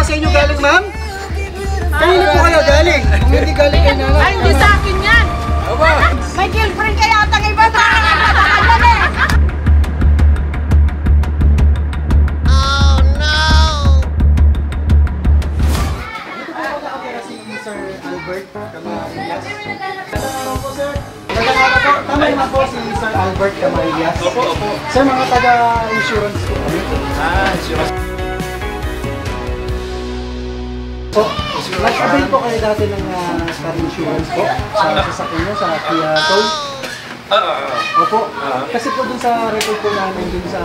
sa inyo galing, ma'am? Kanino po kayo galing? Kung hindi galing kay nanay. Ay, hindi sa akin yan. Aba. May girlfriend kaya ata ng iba. Bakit eh? Oh no! Si Sir Albert Camarilla. Hello po, sir. Tama naman po si Sir Albert Camarilla. Opo, opo. Sir, mga taga-insurance po kami. Insurance. Po, nag-avail po kayo dati ng car insurance po sa sasakyan nyo, sa Kia Soul. Opo. Kasi po dun sa record po namin dun sa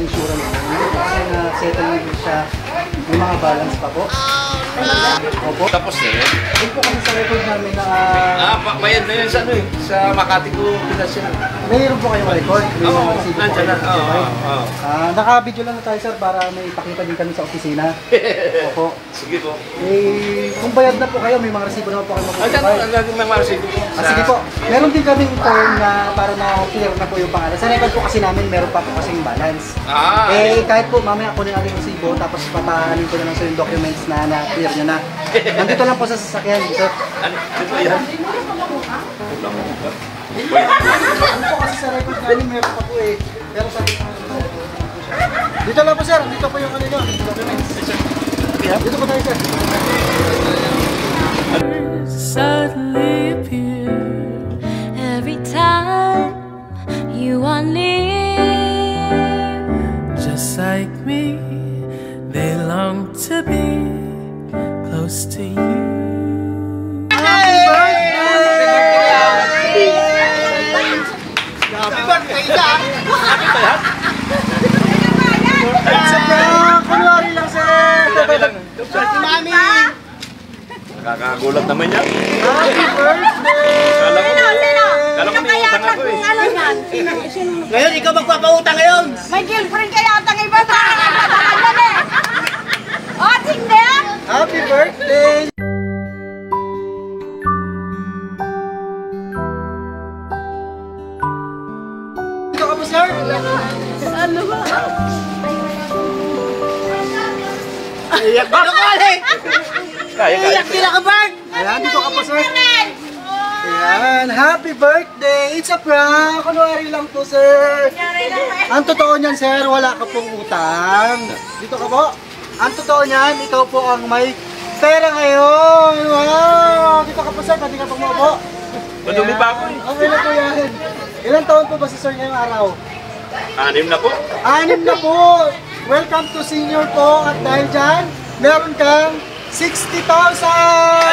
insurance, hindi po kasi na-settle na siya, may mga balance pa po. Opo. Tapos eh. Dun po kasi sa record namin na... Bayad na yun sa ano eh. Sa Makati ko pinasya. Mayroon po kayong record. May Oo, mga resibo po nandiyan na. kayo. Oo. Naka-video lang na tayo, sir, para may pakita din kami sa opisina. Opo. Sige po. Kung bayad na po kayo, may mga resibo naman po kayo mapupunta. Ang gagawin ng mga resibo po. Sige po. Meron din kaming form na para na-clear na po yung pangalan. Sa record po kasi namin, meron pa po kasing balance. Kahit po mamaya ako na yung resibo, tapos papaanin ko na lang sa yung documents na na-clear nyo na. Nandito lang po sa sasakyan, sir. Ano ba yan? Ano po kasi sa record namin, meron pa po eh. Pero sabi ko, dito lang po, sir. Dito po yung kanino, documents. Dito po tayo, sir. Suddenly appear every time you are near. Just like me, they long to be close to you. Happy birthday, sir! It's a prank! Kunwari lang, sir! Mami! Nakakagulat naman yan. Happy birthday! Kala ko may utang ako eh. Ano yan? Ngayon, ikaw magpapautang ngayon! May girlfriend kaya ata ng iba. Bakit eh? Oh, hindi. Happy birthday! Dito ka po, sir? Ano ba? Iyak ba? Kaya. Iyak nila ka, Bart! Ayan, dito ka po, sir. Ayan, happy birthday! It's a prank! Kunwari lang po, sir. Ang totoo niyan, sir, wala ka pong utang. Dito ka po. Ang totoo niyan, ikaw po ang may pera ngayon. Wow! Dito ka po, sir. Pati ka pong maupo. Madumi pa ako eh. Okay na po yan. Ilang taon po ba si sir ngayong araw? 6 na po. 6 na po! Welcome to senior po. At dahil dyan, meron kang 60,000!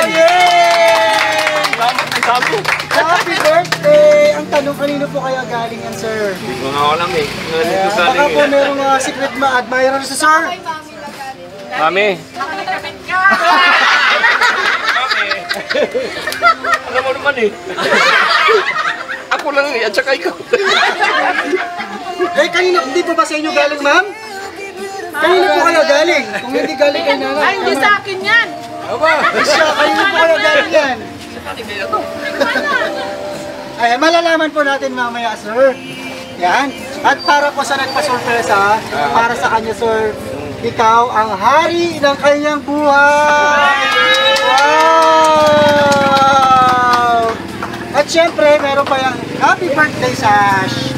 Yay! Salamat ng sabo. Happy birthday! Ang tanong, kanino po kaya galing yan, sir? Hindi ko nga alam eh. Dito sa Baka po aling eh. merong secret admirer sa sir. Mami. Alam mo naman eh. Ako lang eh, at saka ikaw. Kanino, hindi po ba sa inyo galing, ma'am? Kanino po kayo galing? Kung hindi galing kay nanay. Ay, hindi sa akin yan. Siya, kanino po kayo galing yan? Ay, malalaman po natin mamaya, sir. Yan. At para po sa nagpa-sorpresa, para sa kanya, sir, ikaw ang hari ng kanyang buhay! Wow! At syempre, meron pa yung happy birthday sash.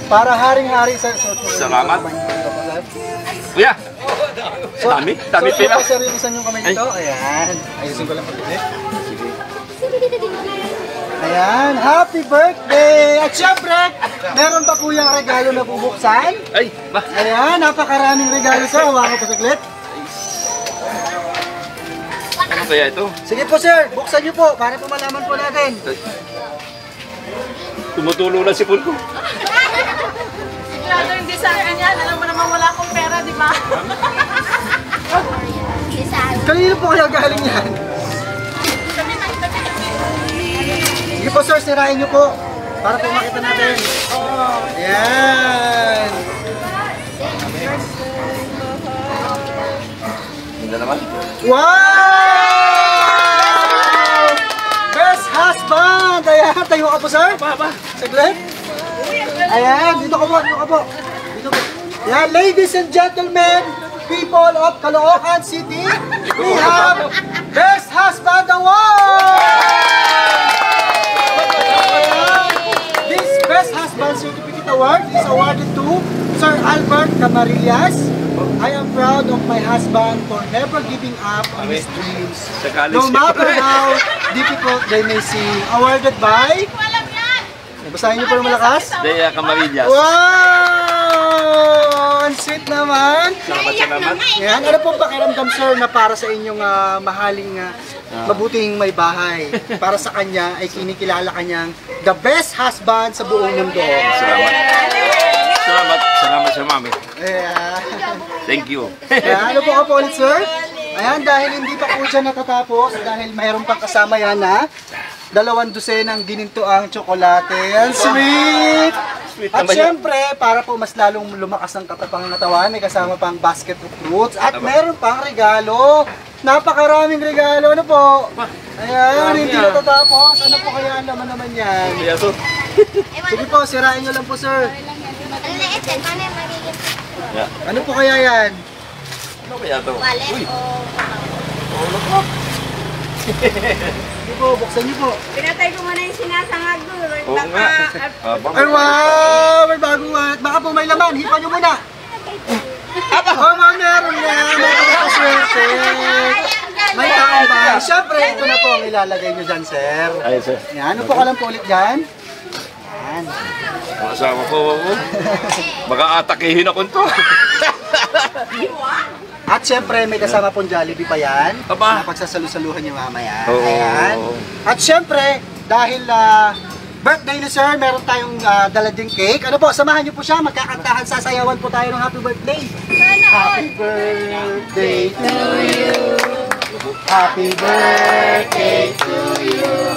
Para haring-hari sa... Salamat. Kuya. Dami pila. So, seryosan yung kamay nito. Ayan. Ayusin ko lang pag-ulit. Ayan. Happy birthday! At syempre, meron pa po yung regalo na bubuksan. Ay, ba? Ayan. Napakaraming regalo sa hawakan ko saglit. Ano kaya ito? Sige po, sir. Buksan niyo po para po malaman po natin. Tumutulo na si Pulko. Sigurado hindi sa akin yan. Alam mo naman wala akong pera, di ba? Kanino po kaya galing yan? Sige po, sir. Sirain niyo po. Para po makita natin. Ayan. Hindi naman. Wow! Best husband! Ayan, tayo ka po, sir. Saglit. Ayan, dito ka po, dito ka po. Dito po. Ayan, ladies and gentlemen, people of Caloocan City, we have Best Husband Award! This Best Husband Certificate Award is awarded to Sir Albert Camarillas. I am proud of my husband for never giving up on his dreams, no matter how difficult they may seem. Awarded by... Basahin niyo po ng malakas? Dea Camarillas. Wow! Ang sweet naman! Salamat. Yan, ano pong pakiramdam sir na para sa inyong mahaling mabuting may bahay? Para sa kanya ay kinikilala kanyang the best husband sa buong mundo. Salamat sa mami. Yeah. Thank you. Ano po ka po ulit sir? Ayan, dahil hindi pa po siya natatapos, dahil mayroon pang kasama yan na 2 dosenang ginintoang tsokolate. Ang sweet! At syempre, para po mas lalong lumakas ang katawan, may kasama pang basket of fruits. At meron pang regalo. Napakaraming regalo. Ano po? Ayan, hindi natatapos. Ano po kaya naman yan? Sige po, sirain nyo lang po sir. Ano po kaya yan? Ano kaya to? Wallet o... Sige po, buksan nyo po. Pinatay ko muna yung sinasangag doon. Oo nga. Ay wow! May bagong wallet. Baka po may laman. Hipan nyo muna. Oh, meron yan. Napakaswerte. May taong ba? Siyempre, ito na po ang ilalagay nyo dyan, sir. Ay, sir. Yan, ano po ka lang po ulit dyan? Yan. Ang asawa ko. Baka atakihin ako nito. At syempre, may kasama pong Jollibee pa yan. Aba. Na pagsasalusaluhan nyo mamaya. Oo. Ayan. At syempre, dahil birthday ni sir, meron tayong dala ding cake. Ano po, samahan nyo po siya. Magkakantahan, sasayawan po tayo ng happy birthday. Happy birthday to you. Happy birthday to you.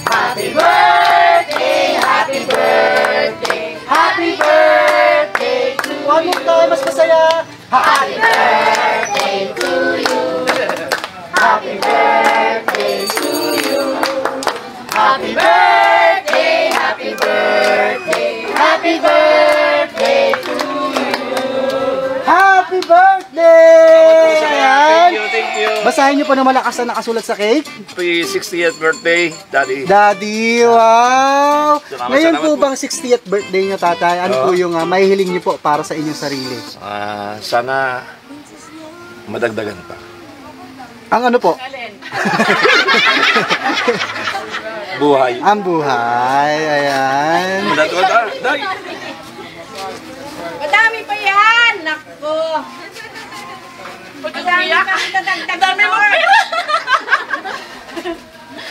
Happy birthday, happy birthday, happy birthday to you. One more time, mas masaya. Happy birthday to you. Happy birthday to you. Happy birthday, happy birthday, happy birthday to you. Happy birthday! Thank you. Basahin niyo po na malakas na nakasulat sa cake. Happy 60th birthday, Daddy. Daddy, wow! Ngayon Salamat po po. bang 60th birthday niyo, tatay? Ano po yung mahihiling niyo po para sa inyong sarili? Sana madagdagan pa. Ang ano po? Buhay. Ang buhay, ayan. Day. Madami pa yan! Nako! Madami pa dadagdag mo pera!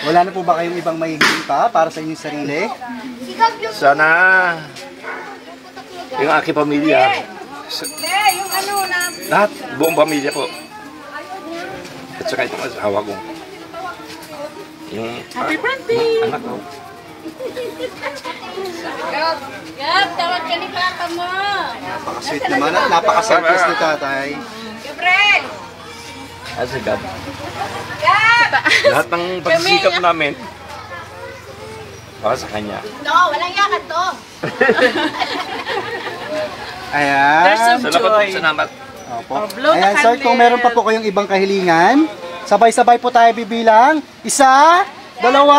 Wala na po ba kayong ibang mahihiling pa para sa inyong sarili? Sana yung aking pamilya. Yung ano na... Lahat, buong pamilya po. At saka itong asawa ko. Yung happy birthday! Anak ko. Gab, tawag ka ni Papa mo! Napaka-sweet naman at napaka-selfless ni tatay. Gabriel! As a God. Gab! Lahat ng pagsisikap namin para sa kanya. No, walang yakan to! Ayan. Salamat. Opo. Ayan sir, kung meron pa po kayong ibang kahilingan, sabay-sabay po tayo bibilang. 1, 2, 3!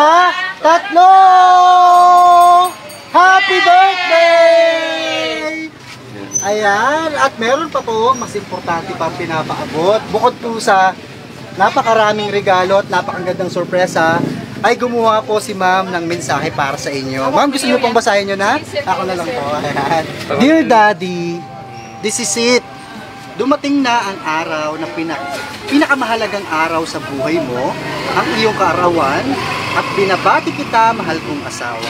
Happy birthday! Ayan, at meron pa po, mas importante pa pinapaabot. Bukod po sa napakaraming regalo at napakagandang sorpresa, ay gumawa po si ma'am ng mensahe para sa inyo. Ma'am, gusto niyo pong basahin nyo na? Ako na lang po. Ayan. Dear Daddy, this is it. Dumating na ang araw na pinakamahalagang araw sa buhay mo, ang iyong kaarawan, at binabati kita, mahal kong asawa.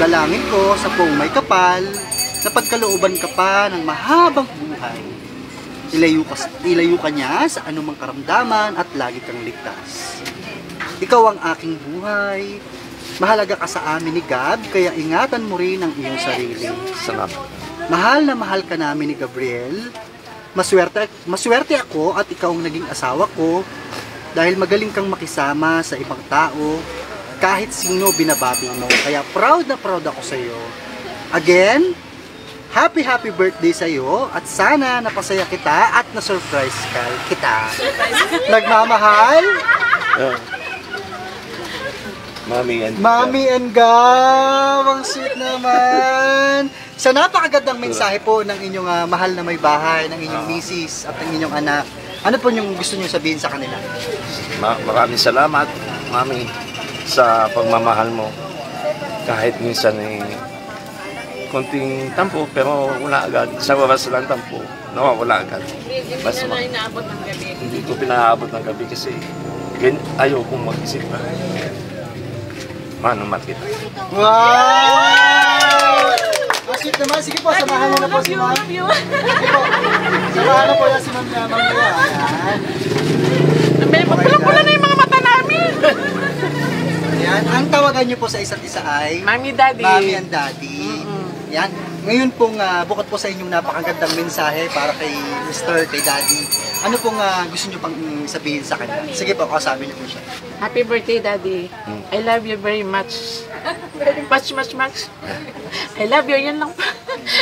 Dalangin ko sa buong may kapal, na pagkalooban ka pa ng mahabang buhay. Ilayo ka niya sa anumang karamdaman at lagi kang ligtas. Ikaw ang aking buhay. Mahalaga ka sa amin ni Gab, kaya ingatan mo rin ang iyong sarili. Salamat. Mahal na mahal ka namin ni Gabriel. Maswerte ako at ikaw ang naging asawa ko dahil magaling kang makisama sa ibang tao kahit sino binabati mo. Kaya proud na proud ako sa iyo. Again, happy birthday sa iyo at sana napasaya kita at na-surprise kita. Nagmamahal, Mami and Gab, ang sweet naman. Sa napakagandang mensahe po ng inyong mahal na may bahay, ng inyong misis at ng inyong anak, ano po yung gusto niyo sabihin sa kanila? Maraming salamat, Mami, sa pagmamahal mo. Kahit minsan konting tampo, pero wala agad. Sa oras lang tampo, nawawala agad. Basta inaabot ng gabi. hindi ko pinaabot ng gabi kasi ayaw kong mag-isip na paano makita. Wow! Ang sweet naman. Sige po, samahan niyo na po si Ma'am. Sige po. Samahan na po yan si Ma'am Mia. Ayan. Pula-pula na yung mga mata namin. Ayan. Ang tawagan niyo po sa isa't isa ay Mami, Daddy. Mami and Daddy. Yan. Ngayon pong bukod po sa inyong napakagandang mensahe para kay Mr. kay Daddy, ano pong gusto niyo pang sabihin sa kanya? Sige po, kasabi niyo po siya. Happy birthday, Daddy. I love you very much. Much. I love you. Yan lang pa.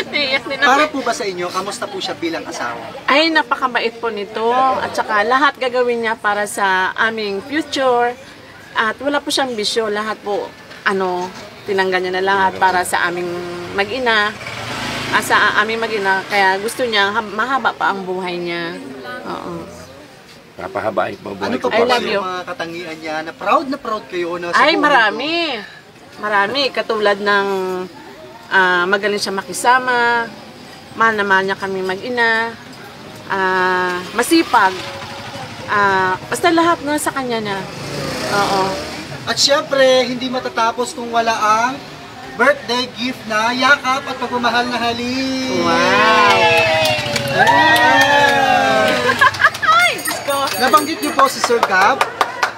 Naiyak din ako. Para po ba sa inyo, kamusta po siya bilang asawa? Ay, napakabait po nito. At saka lahat gagawin niya para sa aming future. At wala po siyang bisyo. Lahat po, tinanggal niya na lahat para sa aming mag-ina. Sa aming mag-ina. Kaya gusto niya, mahaba pa ang buhay niya. Oo. Papahabain mo buhay Ano ko. pa I po love you. yung mga katangian niya na proud kayo na sa Ay, buhay marami. Marami. Katulad ng magaling siya makisama. Mahal na mahal niya kami mag-ina. Masipag. Basta lahat na sa kanya na. Oo. At syempre, hindi matatapos kung wala ang birthday gift na yakap at pagmamahal na halik. Wow! Nabanggit niyo po si Sir Gab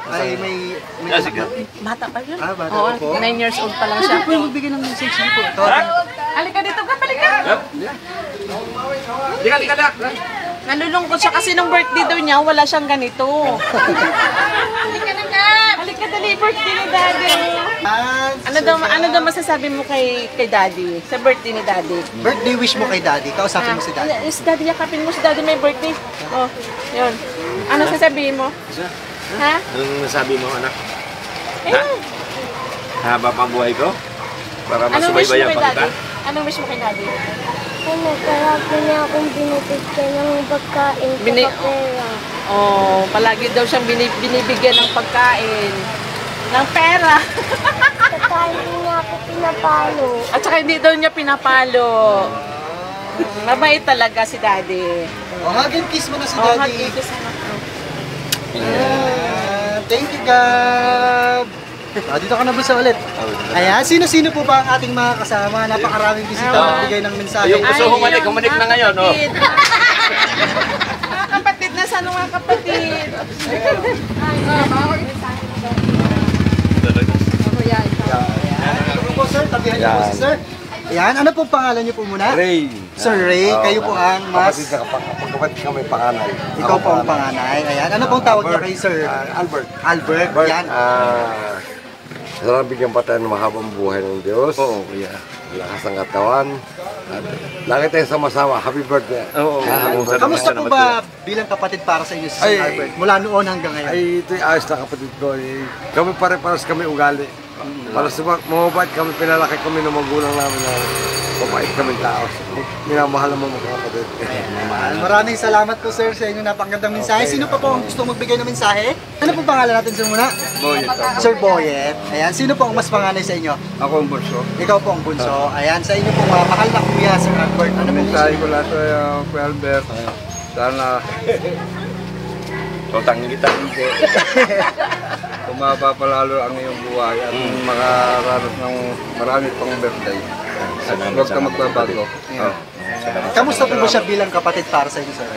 ay may Sige. Bata pa yun? bata Oo, pa po. 9 years old pa lang siya. Siya po yung magbigay ng message niyo po. Tawagin. Halika dito ka, halika! Dika. Nalulungkot siya kasi nung birthday daw niya, wala siyang ganito. Halika na ka! Halika dali, birthday ni Daddy. Ano daw masasabi mo kay Daddy? Sa birthday ni Daddy? Birthday wish mo kay Daddy. Kausapin mo si Daddy. Si Daddy, yakapin mo si Daddy, may birthday. Oh, yun. Ano sasabihin mo? Ha? Anong nasabi mo, anak? Eh, Haba pa buhay ko? Para anong wish mo masubaybayan kay pa kita? Daddy? Anong wish mo kay Daddy? Ano, palagi niya akong binibigyan ng pagkain Bini- sa pera. Oh, palagi daw siyang binibigyan ng pagkain. Ng pera. Saka hindi niya ako pinapalo. At saka hindi daw niya pinapalo. Mabait talaga si Daddy. Oh, hug and kiss mo na si Oh, Daddy. hug sana. Ayan. Thank you, Gab. Dito ka na ba sa ulit? Ayan, sino-sino po ba ang ating mga kasama? Napakaraming bisita na nagbigay ng mensahe. Yung gusto humalik na ngayon, oh. Mga kapatid na sa mga kapatid. Ano po, sir? Tabihan niyo po si sir. Ayan, ano po pangalan niyo po muna? Ray. Sir Ray, kayo po ang mas... Kapatid kami panganay. Ikaw po ang panganay. Ayan, ano pong tawag niyo kay Sir? Albert. Albert, Albert, yan. sarang bigyan pa tayo ng mahabang buhay ng Diyos. Oo, kuya. Lakas ng katawan. At lagi tayo sama-sama. Happy birthday. Oo. Albert. Kamusta po ba bilang kapatid para sa inyo si Sir Ay, Albert? Mula noon hanggang ngayon. Ay, ito'y ayos na kapatid ko. Kami pare-pares kami ugali. Para sa mababait kami, pinalaki kami ng magulang namin na mabait kami tao. Minamahal naman mga kapatid. Maraming salamat po sir sa inyong napakagandang mensahe. Sino pa po ang gusto magbigay ng mensahe? Ano po pangalan natin sir muna? Boyet. Sir Boyet. Ayan, sino po ang mas panganay sa inyo? Ako ang bunso. Ikaw po ang bunso. Ayan, sa inyo pong mahal na kuya, Sir Albert. Ano po Mensahe ko lahat sa Kuya Albert. Sana Tutangin kita. tumaba pa lalo ang iyong buhay at makaranas ng marami pang birthday. At huwag ka magbabago. Kamusta po ba siya bilang kapatid para sa inyo, sir?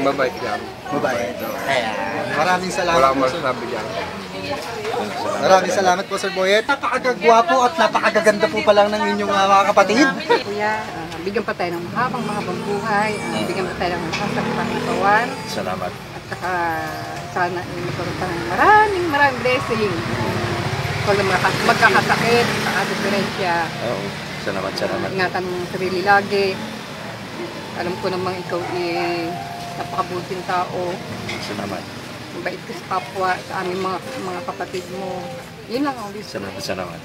Mabait yan. Mabait. Ayan. Maraming salamat Wala po, akong sir. masasabi yan. Maraming salamat po, Sir Boyet. Napakagwapo at napakaganda po pa lang ng inyong mga kapatid. Kuya, bigyan pa tayo ng mahabang buhay, bigyan pa tayo ng kasakipan. Salamat. At saka sana magkaroon tayo ng maraming blessing. Kung magkakasakit, diferensya, Oo. Salamat, salamat. Ingatan mo ang sarili lagi. Alam ko namang ikaw napakabuting tao. Salamat. Mabait ka sa kapwa, sa aming mga kapatid mo. Yun lang ang gusto. Salamat, salamat.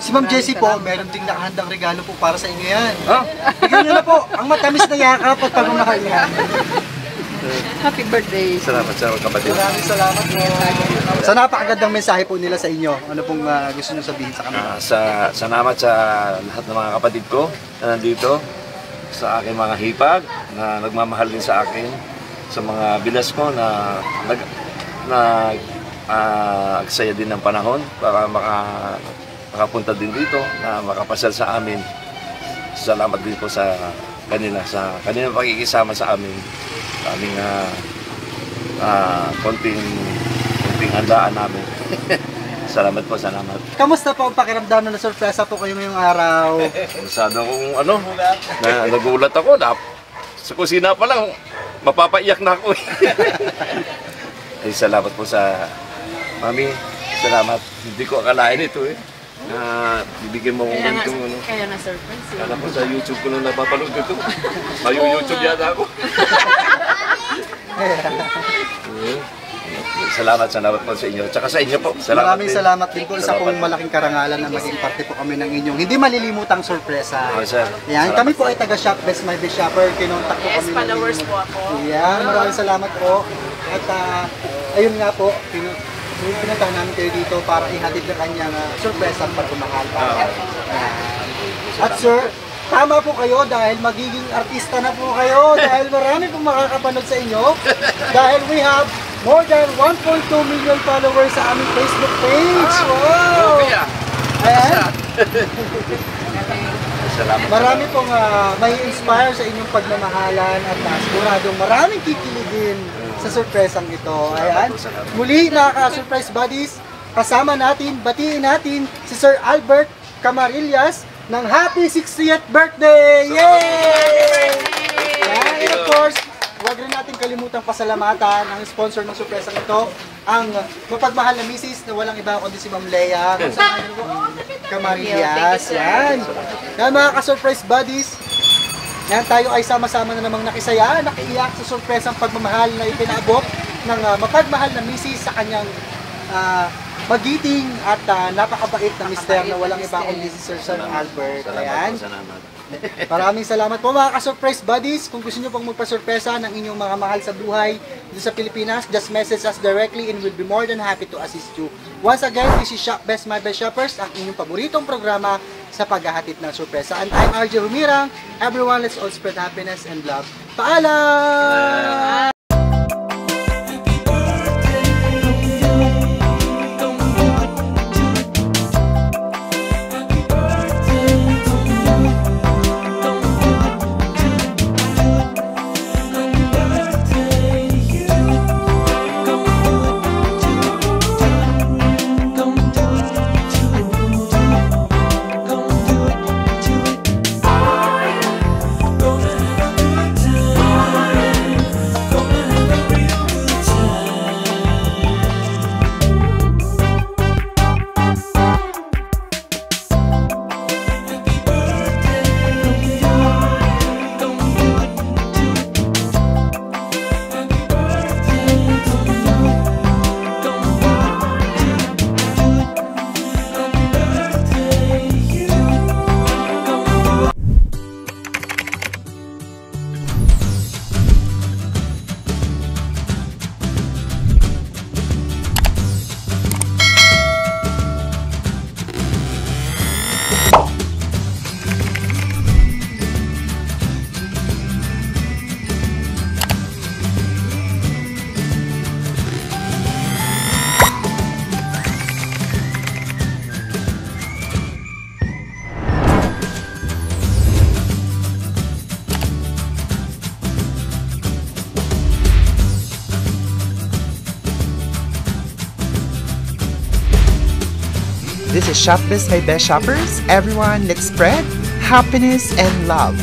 Si Ma'am Jessie po, meron ding nakahandang regalo po para sa inyo yan. Oh? Bigyan niyo na po ang matamis na yakap at pagmamahal niya. Happy birthday. Salamat sa kapatid. Maraming salamat po. Sa napakagandang mensahe po nila sa inyo, ano pong gusto niyo sabihin sa kanila? Salamat sa lahat ng mga kapatid ko na nandito, sa aking mga hipag na nagmamahal din sa akin, sa mga bilas ko na agsaya din ng panahon para makapunta din dito, na makapasal sa amin. Salamat din po sa kanila, sa kanilang pakikisama sa amin, sa aming konting handaan namin. Salamat po, salamat. Kamusta po ang pakiramdam na sorpresa po kayo ngayong araw? Masyado kung nagulat ako. Sa kusina pa lang, mapapaiyak na ako. Ay, salamat po sa mami. Salamat. Hindi ko akalain ito na bibigyan mo kong ganitong Kaya na surprise. Kala po sa YouTube ko nung napapanood ito. May YouTube yata ako. Salamat po sa inyo. Tsaka sa inyo po. Maraming salamat din po sa pong malaking karangalan na maging parte po kami ng inyong hindi malilimutang sorpresa. Sir. Yan, kami po ay taga Shop Best My Best Shopper. Kinontak po kami. Followers po ako. Yan, maraming salamat po. At ayun nga po, pinuntahan namin kayo dito para ihatid na kanyang sorpresa at pagmamahal. At sir, tama po kayo dahil magiging artista na po kayo dahil marami pong makakapanood sa inyo dahil we have more than 1.2 million followers sa aming Facebook page. Wow! Ayan. Marami pong may inspire sa inyong pagmamahalan at siguradong maraming kikiligin sa surpresang ito. Ayan. Muli, nakaka-surprise buddies, kasama natin, batiin natin si Sir Albert Camarillas ng happy 60th birthday! Yay! And of course, huwag rin natin kalimutang pasalamatan ang sponsor ng surpresang ito, ang mapagmahal na misis na walang iba kundi si Ma'am Lea Camarillas. Yan. Yan mga ka-surprise buddies. Yan, tayo ay sama-sama na namang nakisaya, nakiiyak sa sorpresang pagmamahal na ipinaabot ng mapagmahal na misis sa kanyang magiting at napakabait na mister na walang iba kundi si Sir Albert. Ayan. Maraming salamat po mga ka-surprise buddies. Kung gusto nyo pong magpa-surpresa ng inyong mga mahal sa buhay dito sa Pilipinas, just message us directly and we'll be more than happy to assist you. Once again, this is Shop Best My Best Shoppers, ang inyong paboritong programa sa paghahatid ng sorpresa. And I'm RJ Humirang. Everyone, let's all spread happiness and love. Paalam! This is Shop Best My Best Shoppers. Everyone, let's spread happiness and love.